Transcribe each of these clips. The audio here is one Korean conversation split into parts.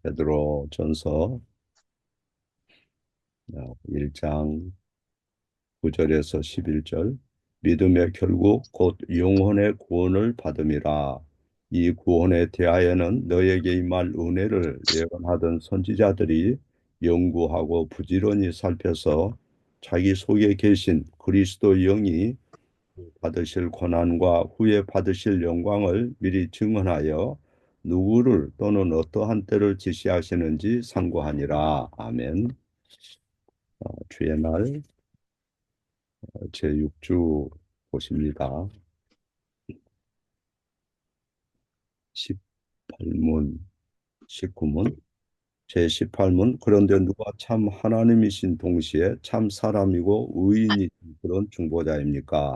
베드로 전서 1장 9절에서 11절. 믿음의 결국 곧 영혼의 구원을 받음이라. 이 구원에 대하여는 너에게 임할 은혜를 예언하던 선지자들이 연구하고 부지런히 살펴서 자기 속에 계신 그리스도 영이 받으실 고난과 후에 받으실 영광을 미리 증언하여 누구를 또는 어떠한 때를 지시하시는지 상고하니라. 아멘. 주의 날 제6주 보십니다. 18문, 19문, 제18문. 그런데 누가 참 하나님이신 동시에 참 사람이고 의인이신 그런 중보자입니까?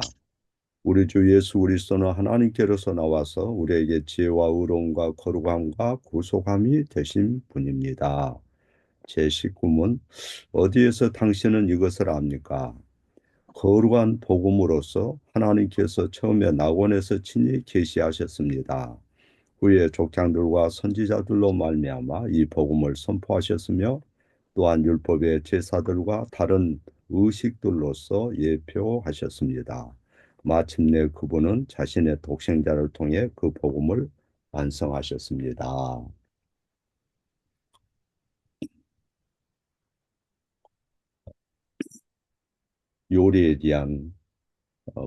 우리 주 예수 그리스도는 하나님께로서 나와서 우리에게 지혜와 의로움과 거룩함과 구속함이 되신 분입니다. 제19문. 어디에서 당신은 이것을 압니까? 거룩한 복음으로서 하나님께서 처음에 낙원에서 친히 계시하셨습니다. 후에 족장들과 선지자들로 말미암아 이 복음을 선포하셨으며 또한 율법의 제사들과 다른 의식들로서 예표하셨습니다. 마침내 그분은 자신의 독생자를 통해 그 복음을 완성하셨습니다. 요리에 대한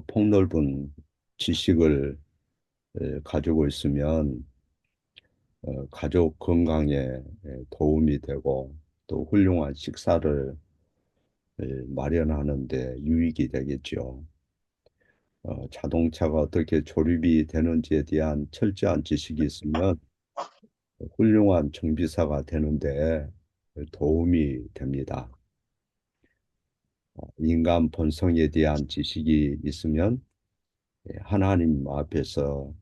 폭넓은 지식을 가지고 있으면 가족 건강에 도움이 되고 또 훌륭한 식사를 마련하는 데 유익이 되겠죠. 자동차가 어떻게 조립이 되는지에 대한 철저한 지식이 있으면 훌륭한 정비사가 되는데 도움이 됩니다. 인간 본성에 대한 지식이 있으면 하나님 앞에서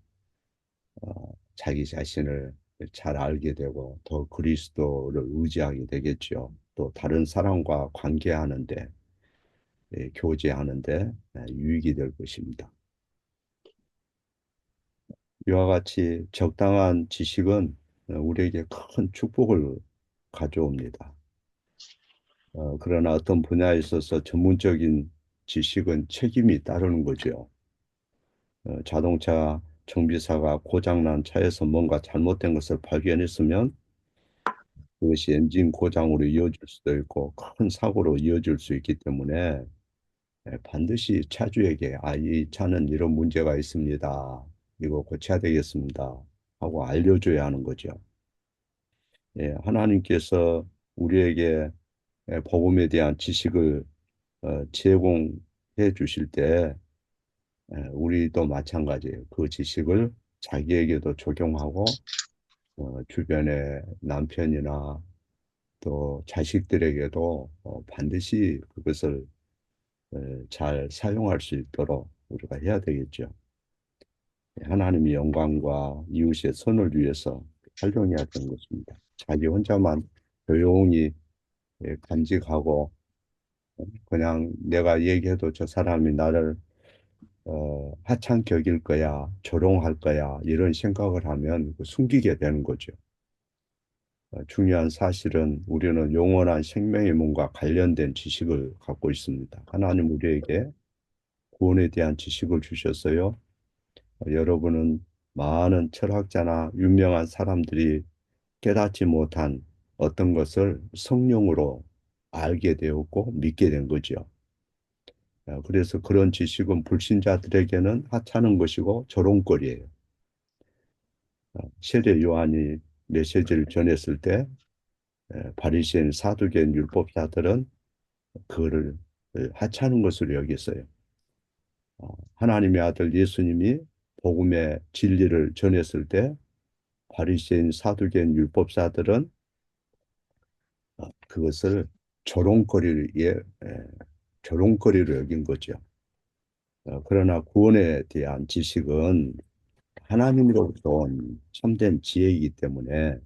자기 자신을 잘 알게 되고 더 그리스도를 의지하게 되겠죠. 또 다른 사람과 관계하는데 교제하는데 유익이 될 것입니다. 이와 같이 적당한 지식은 우리에게 큰 축복을 가져옵니다. 그러나 어떤 분야에 있어서 전문적인 지식은 책임이 따르는 거죠. 자동차 정비사가 고장난 차에서 뭔가 잘못된 것을 발견했으면 그것이 엔진 고장으로 이어질 수도 있고 큰 사고로 이어질 수 있기 때문에 반드시 차주에게 이 차는 이런 문제가 있습니다. 이거 고쳐야 되겠습니다. 하고 알려줘야 하는 거죠. 하나님께서 우리에게 복음에 대한 지식을 제공해 주실 때 우리도 마찬가지예요. 그 지식을 자기에게도 적용하고 주변의 남편이나 또 자식들에게도 반드시 그것을 잘 사용할 수 있도록 우리가 해야 되겠죠. 하나님의 영광과 이웃의 선을 위해서 활용해야 되는 것입니다. 자기 혼자만 조용히 간직하고 그냥 내가 얘기해도 저 사람이 나를 하찮게 여길 거야, 조롱할 거야 이런 생각을 하면 숨기게 되는 거죠. 중요한 사실은 우리는 영원한 생명의 문과 관련된 지식을 갖고 있습니다. 하나님 우리에게 구원에 대한 지식을 주셨어요. 여러분은 많은 철학자나 유명한 사람들이 깨닫지 못한 어떤 것을 성령으로 알게 되었고 믿게 된 거죠. 그래서 그런 지식은 불신자들에게는 하찮은 것이고 조롱거리예요. 세례 요한이 메시지를 전했을 때 바리새인 사두개인 율법사들은 그를 하찮은 것으로 여겼어요. 하나님의 아들 예수님이 복음의 진리를 전했을 때 바리새인 사두개인 율법사들은 그것을 조롱거리에 조롱거리로 여긴 거죠. 그러나 구원에 대한 지식은 하나님으로부터 온 참된 지혜이기 때문에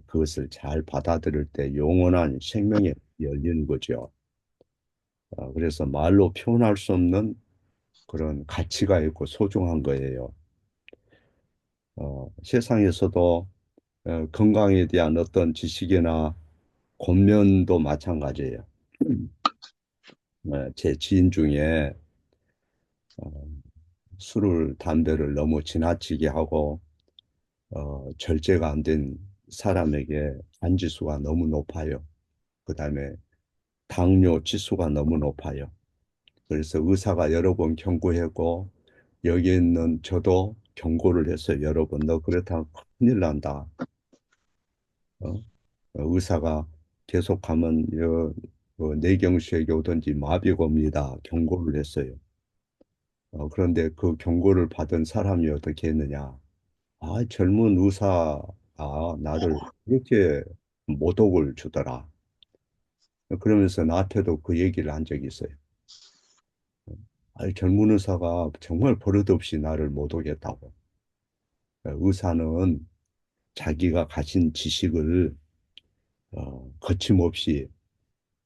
그것을 잘 받아들일 때 영원한 생명에 열리는 거죠. 그래서 말로 표현할 수 없는 그런 가치가 있고 소중한 거예요. 세상에서도 건강에 대한 어떤 지식이나 권면도 마찬가지예요. 제 지인 중에 어, 술을, 담배를 너무 지나치게 하고 절제가 안 된 사람에게 간 지수가 너무 높아요. 그다음에 당뇨 지수가 너무 높아요. 그래서 의사가 여러 번 경고했고 여기 있는 저도 경고를 했어요. 여러 번. 너 그렇다면 큰일 난다. 어? 의사가 계속하면 뇌경색이 오든지 마비가 옵니다. 경고를 했어요. 그런데 그 경고를 받은 사람이 어떻게 했느냐? 아, 젊은 의사가 나를 그렇게 모독을 주더라. 그러면서 나한테도 그 얘기를 한 적이 있어요. 아, 젊은 의사가 정말 버릇없이 나를 모독했다고. 의사는 자기가 가진 지식을 거침없이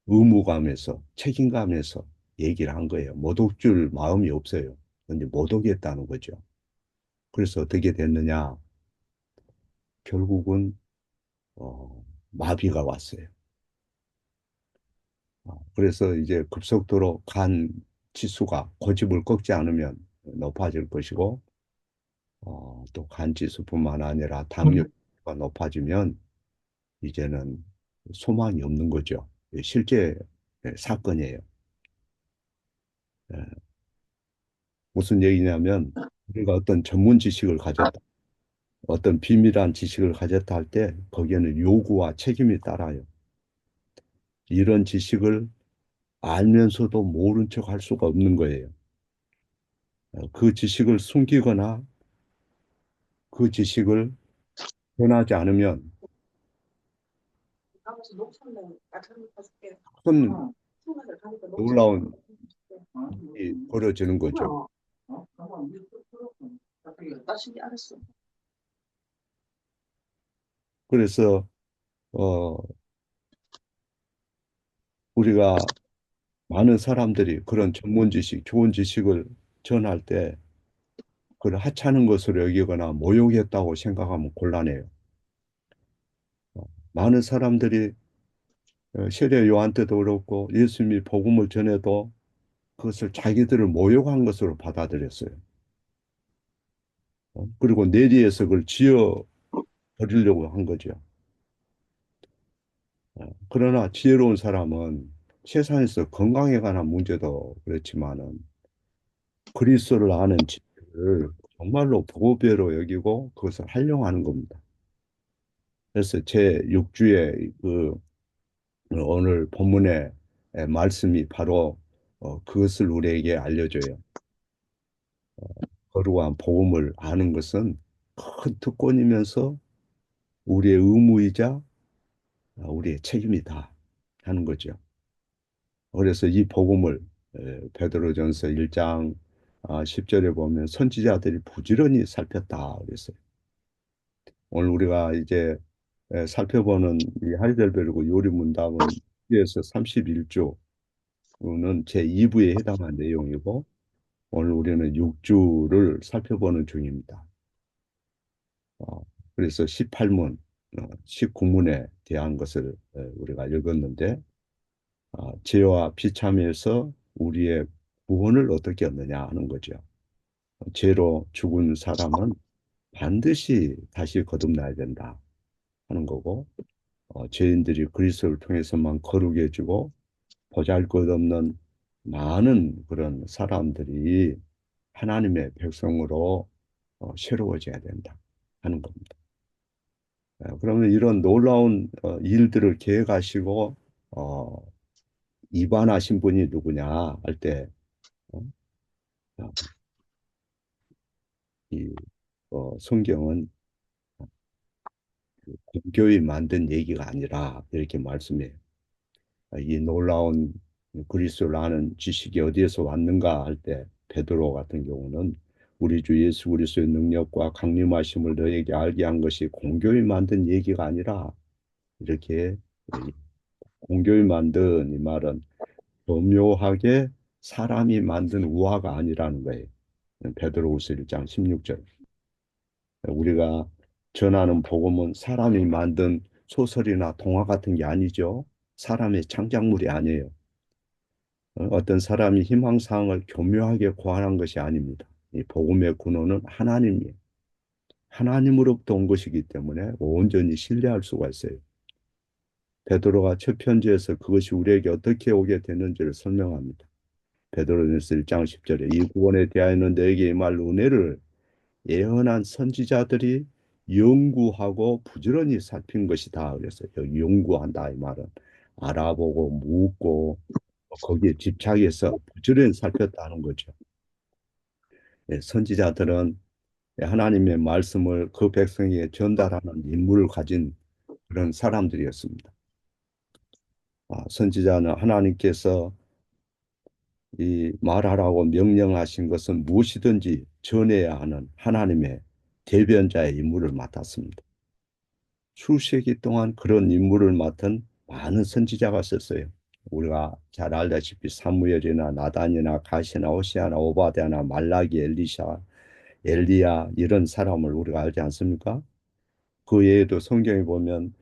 의무감에서 책임감에서 얘기를 한 거예요. 모독줄 마음이 없어요. 근데 모독했다는 거죠. 그래서 어떻게 됐느냐? 결국은 마비가 왔어요. 그래서 이제 급속도로 간 지수가 고집을 꺾지 않으면 높아질 것이고 또 간 지수뿐만 아니라 당뇨가 높아지면 이제는 소망이 없는 거죠. 실제 사건이에요. 예, 무슨 얘기냐면 우리가 어떤 전문 지식을 가졌다, 어떤 비밀한 지식을 가졌다 할 때 거기에는 요구와 책임이 따라요. 이런 지식을 알면서도 모른 척 할 수가 없는 거예요. 그 지식을 숨기거나 그 지식을 변하지 않으면 큰 놀라운 일이 벌어지는 거죠. 그래서 어, 우리가 많은 사람들이 그런 전문 지식, 좋은 지식을 전할 때 그걸 하찮은 것으로 여기거나 모욕했다고 생각하면 곤란해요. 많은 사람들이 세례 요한 때도 그렇고 예수님이 복음을 전해도 그것을 자기들을 모욕한 것으로 받아들였어요. 그리고 내리에서 그걸 지어 버리려고 한 거죠. 그러나 지혜로운 사람은 세상에서 건강에 관한 문제도 그렇지만은 그리스도를 아는 지혜를 정말로 보배로 여기고 그것을 활용하는 겁니다. 그래서 제 6주에 오늘 본문의 말씀이 바로 그것을 우리에게 알려줘요. 거룩한 복음을 아는 것은 큰 특권이면서 우리의 의무이자 우리의 책임이다 하는 거죠. 그래서 이 복음을 베드로전서 1장 10절에 보면 선지자들이 부지런히 살폈다 그랬어요. 오늘 우리가 이제 살펴보는 이 하이델베르그 요리문답은 1에서 31조는 제2부에 해당한 내용이고 오늘 우리는 6주를 살펴보는 중입니다. 어, 그래서 18문, 19문에 대한 것을 우리가 읽었는데 죄와 비참에서 우리의 구원을 어떻게 얻느냐 하는 거죠. 죄로 죽은 사람은 반드시 다시 거듭나야 된다 하는 거고 죄인들이 그리스도를 통해서만 거룩해지고 보잘것없는 많은 그런 사람들이 하나님의 백성으로 새로워져야 된다 하는 겁니다. 그러면 이런 놀라운 일들을 계획하시고 어, 입안하신 분이 누구냐 할 때, 어, 어, 이 성경은 공교히 만든 얘기가 아니라 이렇게 말씀해요. 이 놀라운 그리스도를 아는 지식이 어디에서 왔는가 할 때 베드로 같은 경우는 우리 주 예수 그리스도의 능력과 강림하심을 너에게 알게 한 것이 공교히 만든 얘기가 아니라 이렇게 공교히 만든 이 말은 교묘하게 사람이 만든 우화가 아니라는 거예요. 베드로후서 1장 16절. 우리가 전하는 복음은 사람이 만든 소설이나 동화 같은 게 아니죠. 사람의 창작물이 아니에요. 어떤 사람이 희망사항을 교묘하게 고안한 것이 아닙니다. 이 복음의 근원은 하나님이에요. 하나님으로부터 온 것이기 때문에 온전히 신뢰할 수가 있어요. 베드로가 첫 편지에서 그것이 우리에게 어떻게 오게 되는지를 설명합니다. 베드로전서 1장 10절에 이 구원에 대하여는 너에게 임할 은혜를 예언한 선지자들이 연구하고 부지런히 살핀 것이다. 그랬어요. 여기 연구한다 이 말은 알아보고 묻고 거기에 집착해서 부지런히 살폈다는 거죠. 예, 선지자들은 하나님의 말씀을 그 백성에게 전달하는 임무를 가진 그런 사람들이었습니다. 선지자는 하나님께서 이 말하라고 명령하신 것은 무엇이든지 전해야 하는 하나님의 대변자의 임무를 맡았습니다. 수세기 동안 그런 임무를 맡은 많은 선지자가 있었어요. 우리가 잘 알다시피 사무엘이나 나단이나 가시나 호시아나 오바댜나 말라기 엘리샤 엘리야 이런 사람을 우리가 알지 않습니까? 그 외에도 성경에 보면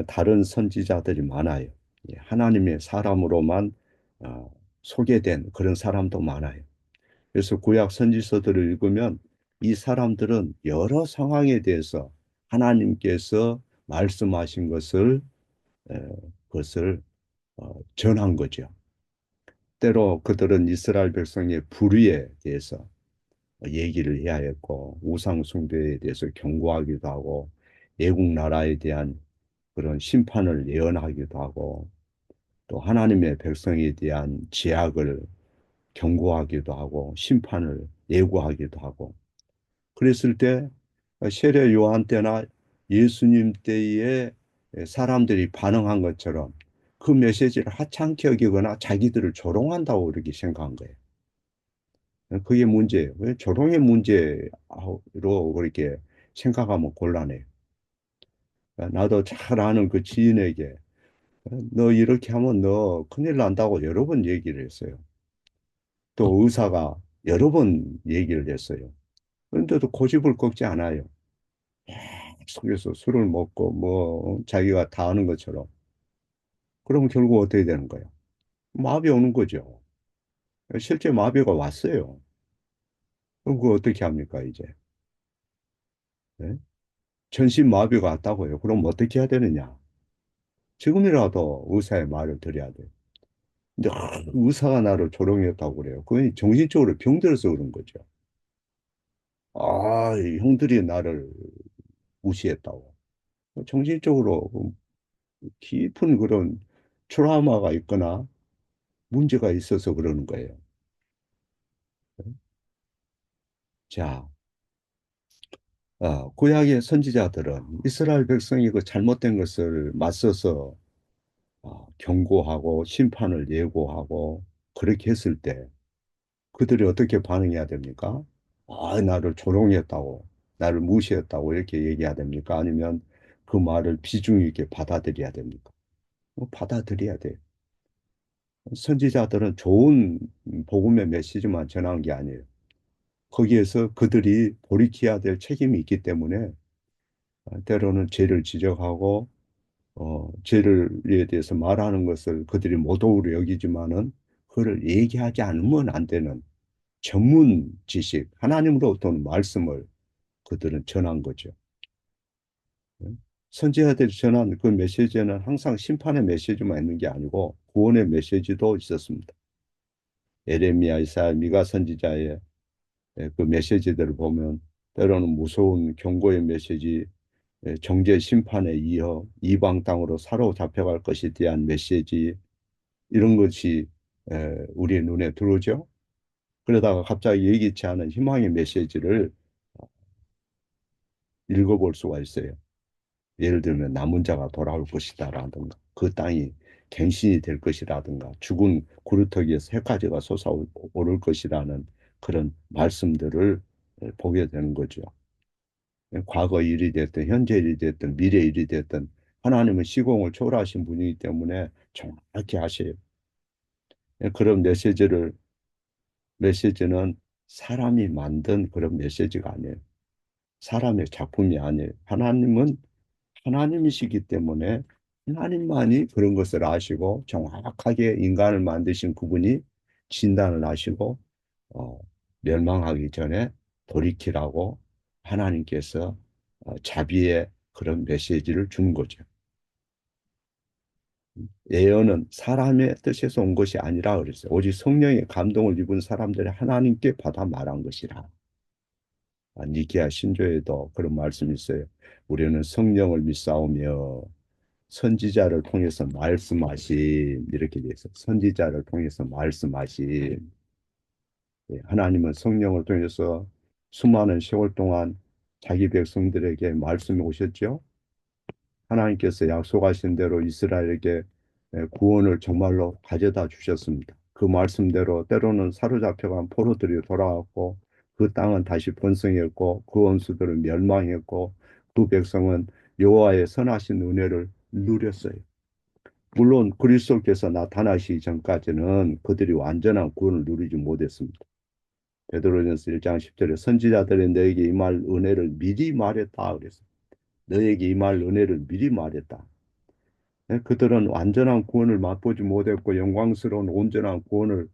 다른 선지자들이 많아요. 예, 하나님의 사람으로만 어, 소개된 그런 사람도 많아요. 그래서 구약 선지서들을 읽으면 이 사람들은 여러 상황에 대해서 하나님께서 말씀하신 에, 그것을 전한 거죠. 때로 그들은 이스라엘 백성의 불의에 대해서 얘기를 해야 했고 우상 숭배에 대해서 경고하기도 하고 애국 나라에 대한 그런 심판을 예언하기도 하고 또 하나님의 백성에 대한 죄악을 경고하기도 하고 심판을 예고하기도 하고 그랬을 때 세례 요한 때나 예수님 때에 사람들이 반응한 것처럼 그 메시지를 하찮게 여기거나 자기들을 조롱한다고 그렇게 생각한 거예요. 그게 문제예요. 왜 조롱의 문제로 그렇게 생각하면 곤란해요. 나도 잘 아는 그 지인에게 너 이렇게 하면 너 큰일 난다고 여러 번 얘기를 했어요. 또 의사가 여러 번 얘기를 했어요. 그런데도 고집을 꺾지 않아요. 속에서 술을 먹고 뭐 자기가 다 아는 것처럼. 그러면 결국 어떻게 되는 거예요? 마비 오는 거죠. 실제 마비가 왔어요. 그럼 그거 어떻게 합니까, 이제? 네? 전신 마비가 왔다고요. 그럼 어떻게 해야 되느냐? 지금이라도 의사의 말을 들어야 돼요. 근데 의사가 나를 조롱했다고 그래요. 그건 정신적으로 병들어서 그런 거죠. 이 형들이 나를 무시했다고. 정신적으로 깊은 그런 트라우마가 있거나 문제가 있어서 그러는 거예요. 자, 구약의 선지자들은 이스라엘 백성이 그 잘못된 것을 맞서서 경고하고 심판을 예고하고 그렇게 했을 때 그들이 어떻게 반응해야 됩니까? 나를 조롱했다고, 나를 무시했다고 이렇게 얘기해야 됩니까? 아니면 그 말을 비중 있게 받아들여야 됩니까? 받아들여야 돼요. 선지자들은 좋은 복음의 메시지만 전한 게 아니에요. 거기에서 그들이 돌이켜야 될 책임이 있기 때문에 때로는 죄를 지적하고 죄를에 대해서 말하는 것을 그들이 모독으로 여기지만은 그걸 얘기하지 않으면 안 되는 전문 지식, 하나님으로부터 온 말씀을 그들은 전한 거죠. 선지자들이 전한 그 메시지는 항상 심판의 메시지만 있는 게 아니고 구원의 메시지도 있었습니다. 에레미야, 이사야, 미가 선지자의 그 메시지들을 보면 때로는 무서운 경고의 메시지, 정죄 심판에 이어 이방 땅으로 사로잡혀갈 것에 대한 메시지 이런 것이 우리의 눈에 들어오죠. 그러다가 갑자기 예기치 않은 희망의 메시지를 읽어볼 수가 있어요. 예를 들면 남은 자가 돌아올 것이다라든가 그 땅이 갱신이 될 것이라든가 죽은 구루터기에서 해까지가 솟아오를 것이라는 그런 말씀들을 보게 되는 거죠. 과거 일이 됐든 현재 일이 됐든 미래 일이 됐든 하나님은 시공을 초월하신 분이기 때문에 정확히 하셔요. 그런 메시지는 사람이 만든 그런 메시지가 아니에요. 사람의 작품이 아니에요. 하나님은 하나님이시기 때문에 하나님만이 그런 것을 아시고 정확하게 인간을 만드신 그분이 진단을 하시고 어, 멸망하기 전에 돌이키라고 하나님께서 자비의 그런 메시지를 준 거죠. 예언은 사람의 뜻에서 온 것이 아니라 그랬어요. 오직 성령의 감동을 입은 사람들이 하나님께 받아 말한 것이라. 니기야 신조에도 그런 말씀이 있어요. 우리는 성령을 믿사오며 선지자를 통해서 말씀하신 이렇게 돼 있어요. 선지자를 통해서 말씀하신 하나님은 성령을 통해서 수많은 세월 동안 자기 백성들에게 말씀해 오셨죠. 하나님께서 약속하신 대로 이스라엘에게 구원을 정말로 가져다 주셨습니다. 그 말씀대로 때로는 사로잡혀간 포로들이 돌아왔고 그 땅은 다시 번성했고 그 원수들은 멸망했고 그 백성은 여호와의 선하신 은혜를 누렸어요. 물론 그리스도께서 나타나시기 전까지는 그들이 완전한 구원을 누리지 못했습니다. 베드로전서 1장 10절에 선지자들이 너에게 임할 은혜를 미리 말했다 그랬어요. 너에게 임할 은혜를 미리 말했다. 그들은 완전한 구원을 맛보지 못했고 영광스러운 온전한 구원을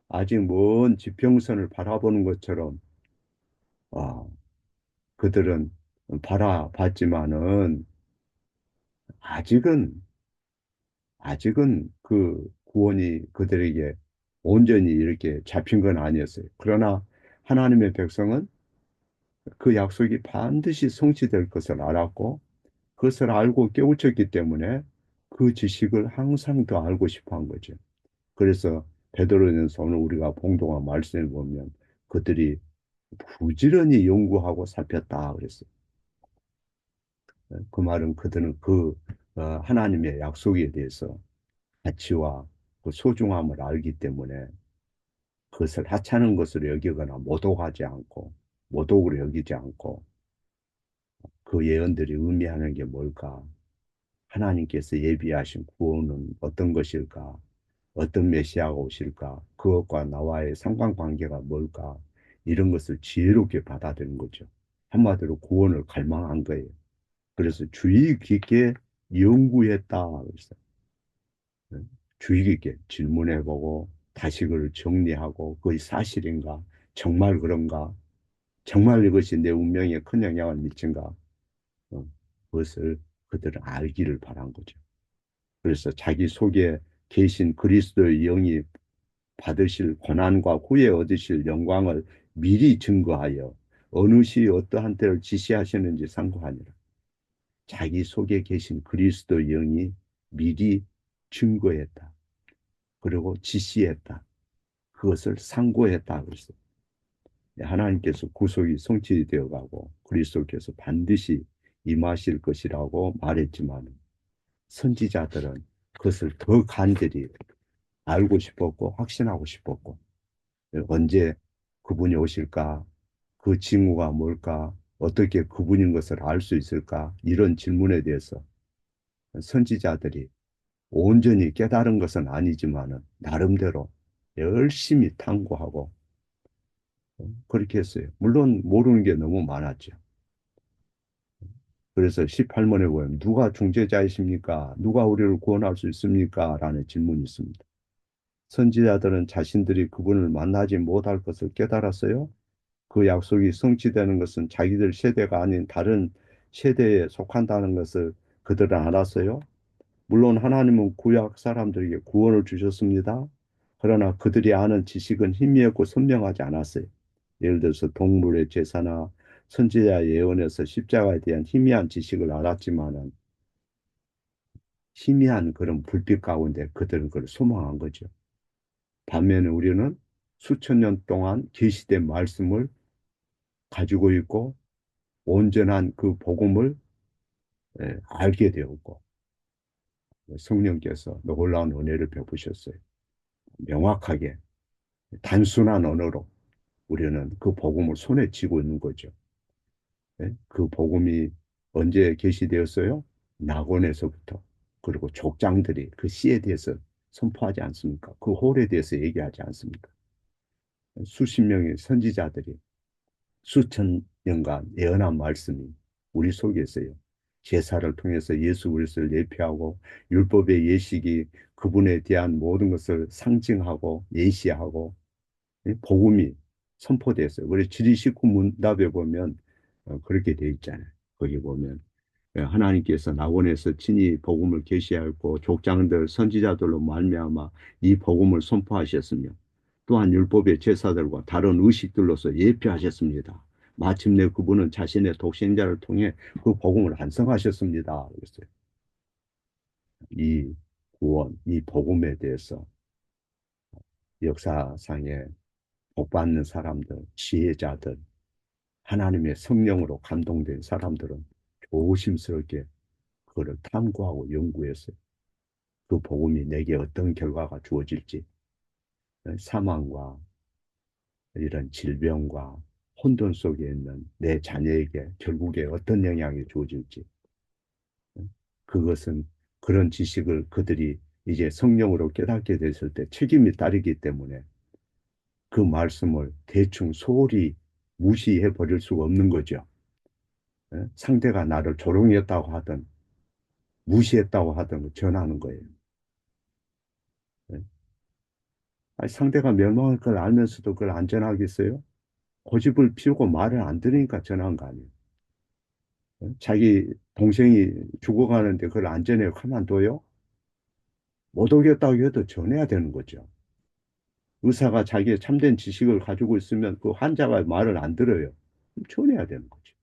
아직 먼 지평선을 바라보는 것처럼 아, 그들은 바라봤지만은 아직은 아직은 그 구원이 그들에게 온전히 이렇게 잡힌 건 아니었어요. 그러나 하나님의 백성은 그 약속이 반드시 성취될 것을 알았고 그것을 알고 깨우쳤기 때문에 그 지식을 항상 더 알고 싶어 한 거죠. 그래서 베드로전서 오늘 우리가 봉독한 말씀을 보면 그들이 부지런히 연구하고 살폈다 그랬어요. 그 말은 그들은 하나님의 약속에 대해서 가치와 그 소중함을 알기 때문에 그것을 하찮은 것으로 여기거나 모독하지 않고 모독으로 여기지 않고 그 예언들이 의미하는 게 뭘까? 하나님께서 예비하신 구원은 어떤 것일까? 어떤 메시아가 오실까? 그것과 나와의 상관관계가 뭘까? 이런 것을 지혜롭게 받아들인 거죠. 한마디로 구원을 갈망한 거예요. 그래서 주의 깊게 연구했다. 그랬어요. 네? 주의 깊게 질문해보고 다시 그걸 정리하고 그게 사실인가? 정말 그런가? 정말 이것이 내 운명에 큰 영향을 미친가? 그것을 그들은 알기를 바란 거죠. 그래서 자기 속에 계신 그리스도의 영이 받으실 고난과 후에 얻으실 영광을 미리 증거하여 어느 시 어떠한 때를 지시하시는지 상고하니라. 자기 속에 계신 그리스도의 영이 미리 증거했다. 그리고 지시했다. 그것을 상고했다. 그래서 하나님께서 구속이 성취되어 가고 그리스도께서 반드시 임하실 것이라고 말했지만 선지자들은 그것을 더 간절히 알고 싶었고 확신하고 싶었고 언제 그분이 오실까? 그 징후가 뭘까? 어떻게 그분인 것을 알 수 있을까? 이런 질문에 대해서 선지자들이 온전히 깨달은 것은 아니지만은 나름대로 열심히 탐구하고 그렇게 했어요. 물론 모르는 게 너무 많았죠. 그래서 18문에 보면 누가 중재자이십니까? 누가 우리를 구원할 수 있습니까? 라는 질문이 있습니다. 선지자들은 자신들이 그분을 만나지 못할 것을 깨달았어요. 그 약속이 성취되는 것은 자기들 세대가 아닌 다른 세대에 속한다는 것을 그들은 알았어요. 물론 하나님은 구약 사람들에게 구원을 주셨습니다. 그러나 그들이 아는 지식은 희미했고 선명하지 않았어요. 예를 들어서 동물의 제사나 선지자 예언에서 십자가에 대한 희미한 지식을 알았지만은 희미한 그런 불빛 가운데 그들은 그걸 소망한 거죠. 반면에 우리는 수천 년 동안 계시된 말씀을 가지고 있고 온전한 그 복음을 알게 되었고 성령께서 놀라운 은혜를 베푸셨어요. 명확하게 단순한 언어로 우리는 그 복음을 손에 쥐고 있는 거죠. 그 복음이 언제 계시되었어요? 낙원에서부터. 그리고 족장들이 그 씨에 대해서 선포하지 않습니까? 그 홀에 대해서 얘기하지 않습니까? 수십 명의 선지자들이 수천 년간 예언한 말씀이 우리 속에 있어요. 제사를 통해서 예수 그리스도를 예표하고 율법의 예식이 그분에 대한 모든 것을 상징하고 예시하고 복음이 선포됐어요. 그래서 지리식구 문답에 보면 그렇게 돼 있잖아요. 거기 보면 하나님께서 낙원에서 친히 복음을 계시하였고 족장들 선지자들로 말미암아 이 복음을 선포하셨으며 또한 율법의 제사들과 다른 의식들로서 예표하셨습니다. 마침내 그분은 자신의 독생자를 통해 그 복음을 완성하셨습니다. 그랬어요. 이 구원, 이 복음에 대해서 역사상에 복받는 사람들, 지혜자들, 하나님의 성령으로 감동된 사람들은 조심스럽게 그거를 탐구하고 연구했어요. 그 복음이 내게 어떤 결과가 주어질지, 사망과 이런 질병과 혼돈 속에 있는 내 자녀에게 결국에 어떤 영향이 주어질지, 그것은 그런 지식을 그들이 이제 성령으로 깨닫게 됐을 때 책임이 따르기 때문에 그 말씀을 대충 소홀히 무시해 버릴 수가 없는 거죠. 상대가 나를 조롱했다고 하든 무시했다고 하든 전하는 거예요. 아니, 상대가 멸망할 걸 알면서도 그걸 안 전하겠어요? 고집을 피우고 말을 안 들으니까 전한 거 아니에요. 자기 동생이 죽어가는데 그걸 안 전해요? 가만둬요? 못 오겠다고 해도 전해야 되는 거죠. 의사가 자기의 참된 지식을 가지고 있으면 그 환자가 말을 안 들어요. 그럼 전해야 되는 거죠.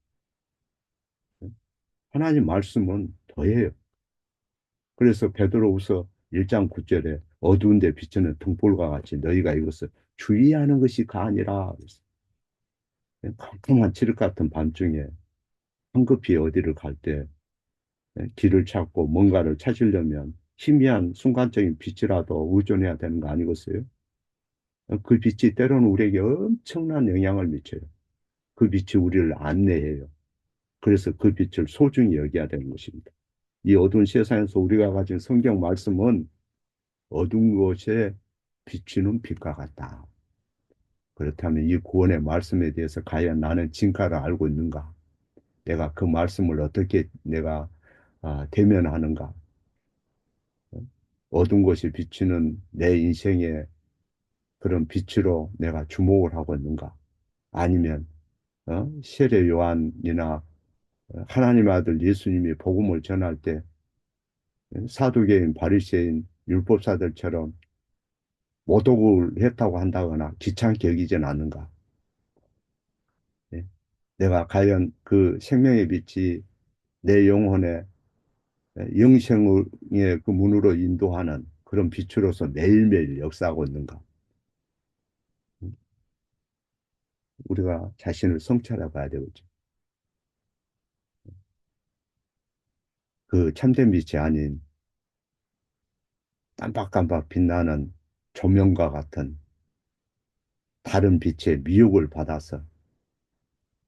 하나님 말씀은 더해요. 그래서 베드로후서 1장 9절에 어두운 데 비치는 등불과 같이 너희가 이것을 주의하는 것이 가아니라. 컴컴한 칠흑 같은 밤중에 황급히 어디를 갈 때 길을 찾고 뭔가를 찾으려면 희미한 순간적인 빛이라도 의존해야 되는 거 아니겠어요? 그 빛이 때로는 우리에게 엄청난 영향을 미쳐요. 그 빛이 우리를 안내해요. 그래서 그 빛을 소중히 여겨야 되는 것입니다. 이 어두운 세상에서 우리가 가진 성경 말씀은 어두운 곳에 비추는 빛과 같다. 그렇다면 이 구원의 말씀에 대해서 과연 나는 진가를 알고 있는가? 내가 그 말씀을 어떻게 내가 대면하는가? 어두운 곳에 비추는 내 인생의 그런 빛으로 내가 주목을 하고 있는가? 아니면 세례 요한이나 하나님 아들 예수님이 복음을 전할 때 사두개인 바리새인 율법사들처럼 모독을 했다고 한다거나 귀찮게 여기진 않는가? 예? 내가 과연 그 생명의 빛이 내 영혼의 영생의 그 문으로 인도하는 그런 빛으로서 매일매일 역사하고 있는가? 음, 우리가 자신을 성찰해 봐야 되겠죠. 그 참된 빛이 아닌 깜박깜박 빛나는 조명과 같은 다른 빛의 미혹을 받아서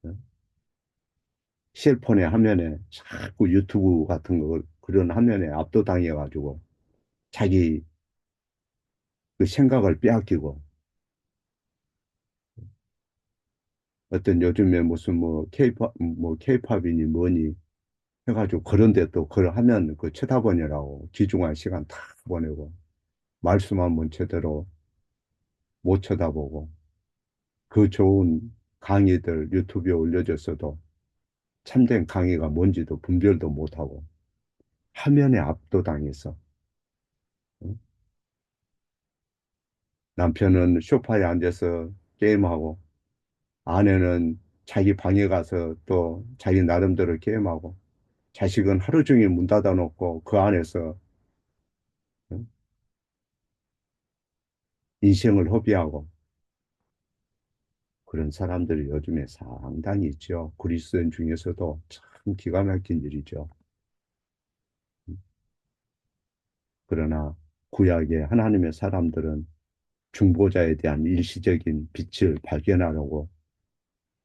어? 셀폰의 화면에 자꾸 유튜브 같은 거 그런 화면에 압도당해가지고 자기 그 생각을 빼앗기고 어떤 요즘에 무슨 케이팝이니 뭐니 해가지고 그런데 또 그걸 하면 그 쳐다보느라고 귀중한 시간 다 보내고 말씀 한번 제대로 못 쳐다보고 그 좋은 강의들 유튜브에 올려졌어도 참된 강의가 뭔지도 분별도 못하고 화면에 압도당해서 응? 남편은 소파에 앉아서 게임하고 아내는 자기 방에 가서 또 자기 나름대로 게임하고 자식은 하루 종일 문 닫아놓고 그 안에서 응? 인생을 허비하고 그런 사람들이 요즘에 상당히 있죠. 그리스도인 중에서도 참 기가 막힌 일이죠. 그러나 구약의 하나님의 사람들은 중보자에 대한 일시적인 빛을 발견하려고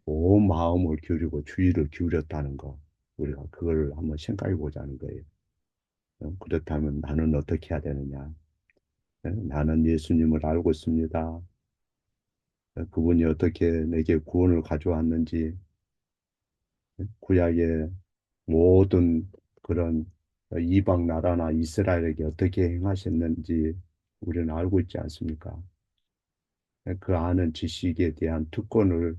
온 마음을 기울이고 주의를 기울였다는 거. 우리가 그걸 한번 생각해 보자는 거예요. 그렇다면 나는 어떻게 해야 되느냐? 나는 예수님을 알고 있습니다. 그분이 어떻게 내게 구원을 가져왔는지 구약의 모든 그런 이방 나라나 이스라엘에게 어떻게 행하셨는지 우리는 알고 있지 않습니까? 그 아는 지식에 대한 특권을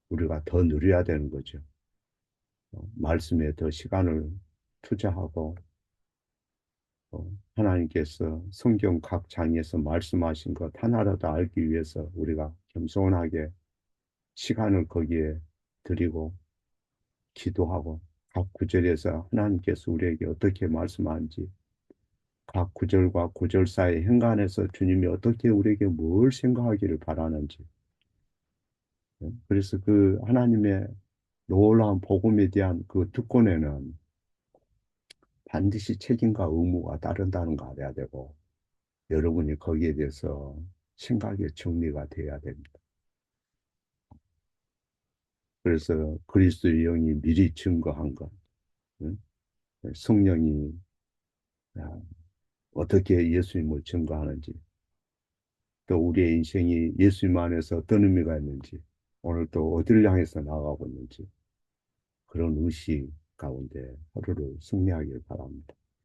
우리가 더 누려야 되는 거죠. 말씀에 더 시간을 투자하고 하나님께서 성경 각 장에서 말씀하신 것 하나라도 알기 위해서 우리가 겸손하게 시간을 거기에 드리고 기도하고 각 구절에서 하나님께서 우리에게 어떻게 말씀하는지 각 구절과 구절 사이 행간에서 주님이 어떻게 우리에게 뭘 생각하기를 바라는지 그래서 그 하나님의 놀라운 복음에 대한 그 특권에는 반드시 책임과 의무가 따른다는 거 알아야 되고 여러분이 거기에 대해서 생각의 정리가 돼야 됩니다. 그래서 그리스도의 영이 미리 증거한 것, 응? 성령이 아, 어떻게 예수님을 증거하는지, 또 우리의 인생이 예수님 안에서 어떤 의미가 있는지, 오늘 또 어디를 향해서 나아가고 있는지, 그런 의식 가운데 하루를 승리하길 바랍니다.